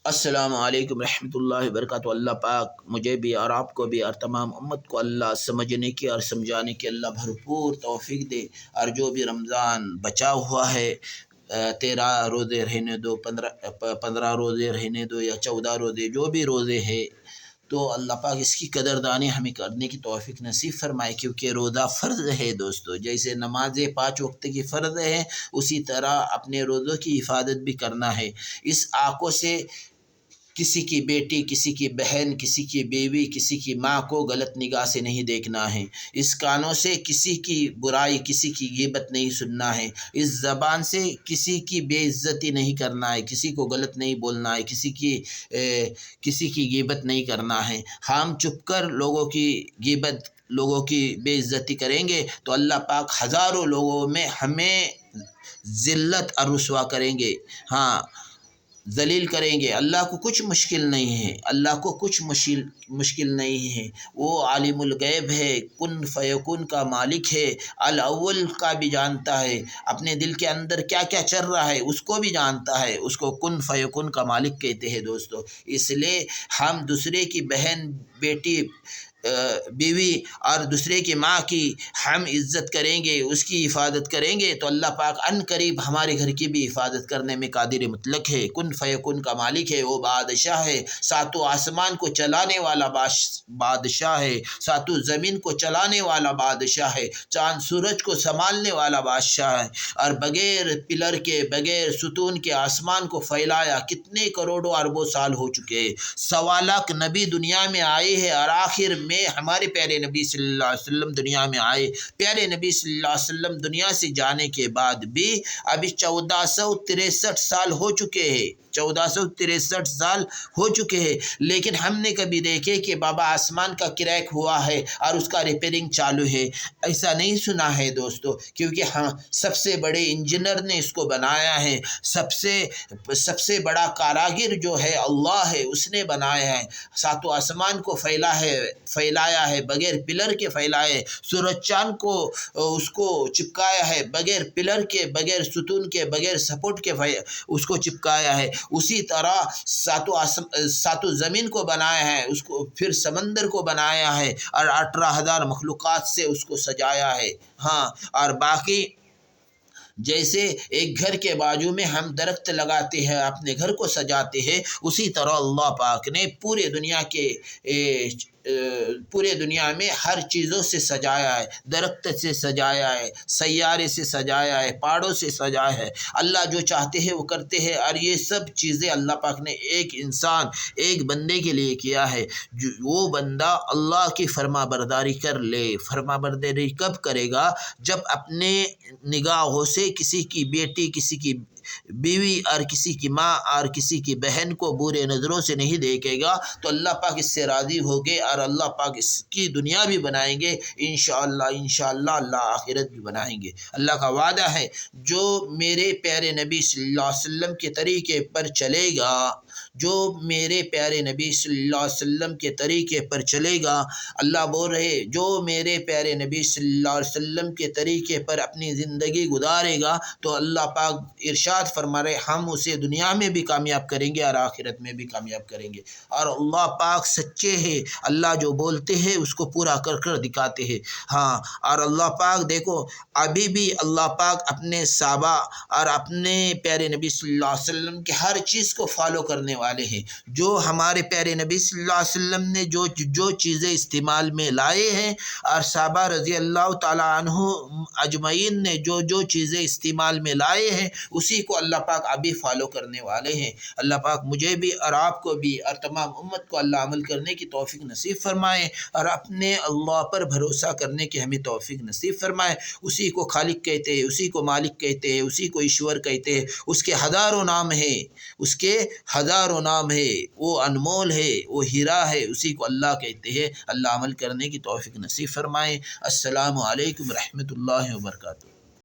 السلام علیکم رحمۃ اللہ وبرکاتہ۔ اللہ پاک مجھے بھی اور آپ کو بھی اور تمام امت کو اللہ سمجھنے کی اور سمجھانے کی اللہ بھرپور توفیق دے۔ اور جو بھی رمضان بچا ہوا ہے 13 روزے رہنے دو، 15 روزے رہنے دو یا 14 روزے، جو بھی روزے ہیں، تو اللہ پاک اس کی قدردانی ہمیں کرنے کی توفیق نصیب فرمائے، کیونکہ روزہ فرض ہے دوستو۔ جیسے نمازیں 5 وقت کی فرض ہے، اسی طرح اپنے روزوں کی حفاظت بھی کرنا ہے۔ اس آنکھوں سے کسی کی بیٹی، کسی کی بہن، کسی کی بیوی، کسی کی ماں کو غلط نگاہ سے نہیں دیکھنا ہے۔ اس کانوں سے کسی کی برائی، کسی کی غیبت نہیں سننا ہے۔ اس زبان سے کسی کی بے عزتی نہیں کرنا ہے، کسی کو غلط نہیں بولنا ہے، کسی کی غیبت نہیں کرنا ہے۔ ہم چپ کر لوگوں کی غیبت، لوگوں کی بے عزتی کریں گے تو اللہ پاک ہزاروں لوگوں میں ہمیں ذلت اور رسوا کریں گے، ہاں ذلیل کریں گے۔ اللہ کو کچھ مشکل نہیں ہے، اللہ کو کچھ مشکل نہیں ہے۔ وہ عالم الغیب ہے، کن فیکون کا مالک ہے، الاول کا بھی جانتا ہے، اپنے دل کے اندر کیا کیا چل رہا ہے اس کو بھی جانتا ہے۔ اس کو کن فیکون کا مالک کہتے ہیں دوستو۔ اس لیے ہم دوسرے کی بہن، بیٹی، بیوی اور دوسرے کی ماں کی ہم عزت کریں گے، اس کی حفاظت کریں گے تو اللہ پاک ان قریب ہمارے گھر کی بھی حفاظت کرنے میں قادر مطلق ہے۔ کن فیکن کا مالک ہے، وہ بادشاہ ہے، ساتوں آسمان کو چلانے والا بادشاہ ہے، ساتوں زمین کو چلانے والا بادشاہ ہے، چاند سورج کو سنبھالنے والا بادشاہ ہے، اور بغیر پلر کے، بغیر ستون کے آسمان کو پھیلایا کتنے کروڑوں اربوں سال ہو چکے ہیں۔ 1.25 لاکھ نبی دنیا میں آئے ہیں، اور آخر میں ہمارے پیارے نبی صلی اللہ علیہ وسلم دنیا میں آئے۔ پیارے نبی صلی اللہ علیہ وسلم دنیا سے جانے کے بعد بھی ابھی 1463 سال ہو چکے ہیں، 1463 سال ہو چکے ہیں، لیکن ہم نے کبھی دیکھے کہ بابا آسمان کا کریک ہوا ہے اور اس کا ریپیرنگ چالو ہے؟ ایسا نہیں سنا ہے دوستو، کیونکہ ہم سب سے بڑے انجینئر نے اس کو بنایا ہے، سب سے بڑا کاراگر جو ہے اللہ ہے، اس نے بنایا ہے۔ ساتوں آسمان کو پھیلایا ہے، بغیر پلر کے پھیلایا ہے۔ سورج چاند کو اس کو چپکایا ہے، بغیر پلر کے، بغیر ستون کے، بغیر سپورٹ کے اس کو چپکایا ہے۔ اسی طرح ساتوں زمین کو بنایا ہے، اس کو پھر سمندر کو بنایا ہے، اور 18,000 مخلوقات سے اس کو سجایا ہے۔ ہاں، اور باقی جیسے ایک گھر کے بازو میں ہم درخت لگاتے ہیں، اپنے گھر کو سجاتے ہیں، اسی طرح اللہ پاک نے پورے دنیا میں ہر چیزوں سے سجایا ہے، درخت سے سجایا ہے، سیارے سے سجایا ہے، پہاڑوں سے سجایا ہے۔ اللہ جو چاہتے ہیں وہ کرتے ہیں، اور یہ سب چیزیں اللہ پاک نے ایک انسان، ایک بندے کے لیے کیا ہے۔ وہ بندہ اللہ کی فرما برداری کر لے۔ فرما برداری کب کرے گا؟ جب اپنے نگاہوں سے کسی کی بیٹی، کسی کی بیوی اور کسی کی ماں اور کسی کی بہن کو برے نظروں سے نہیں دیکھے گا تو اللہ پاک اس سے راضی ہوگے، اور اللہ پاک اس کی دنیا بھی بنائیں گے انشاءاللہ اللہ آخرت بھی بنائیں گے۔ اللہ کا وعدہ ہے، جو میرے پیارے نبی صلی اللہ علیہ وسلم کے طریقے پر چلے گا، جو میرے پیارے نبی صلی اللہ علیہ وسلم کے طریقے پر چلے گا، اللہ بول رہے جو میرے پیارے نبی صلی اللہ علیہ وسلم کے طریقے پر اپنی زندگی گزارے گا تو اللہ پاک ارشاد فرما رہے ہم اسے دنیا میں بھی کامیاب کریں گے اور آخرت میں بھی کامیاب کریں گے۔ اور اللہ پاک سچے ہیں، اللہ جو بولتے ہیں اس کو پورا کر کر دکھاتے ہیں۔ ہاں، اور اللہ پاک دیکھو ابھی بھی اللہ پاک اپنے صحابہ اور اپنے پیارے نبی صلی اللہ علیہ وسلم کے ہر چیز کو فالو کرنے والے ہیں۔ جو ہمارے پیارے نبی صلی اللہ علیہ وسلم نے جو چیزیں استعمال میں لائے ہیں، اور صحابہ رضی اللہ تعالیٰ عنہ اجمعین نے جو چیزیں استعمال میں لائے ہیں، اسی کو اللہ پاک ابھی فالو کرنے والے ہیں۔ اللہ پاک مجھے بھی اور آپ کو بھی اور تمام امت کو اللہ عمل کرنے کی توفیق نصیب فرمائے، اور اپنے اللہ پر بھروسہ کرنے کی ہمیں توفیق نصیب فرمائے۔ اسی کو خالق کہتے ہیں، اسی کو مالک کہتے ہیں، اسی کو ایشور کہتے ہیں۔ اس کے ہزاروں نام ہیں، اس کے ہزاروں نام ہے، وہ انمول ہے، وہ ہیرا ہے، اسی کو اللہ کہتے ہیں۔ اللہ عمل کرنے کی توفیق نصیب فرمائے۔ السلام علیکم رحمۃ اللہ وبرکاتہ۔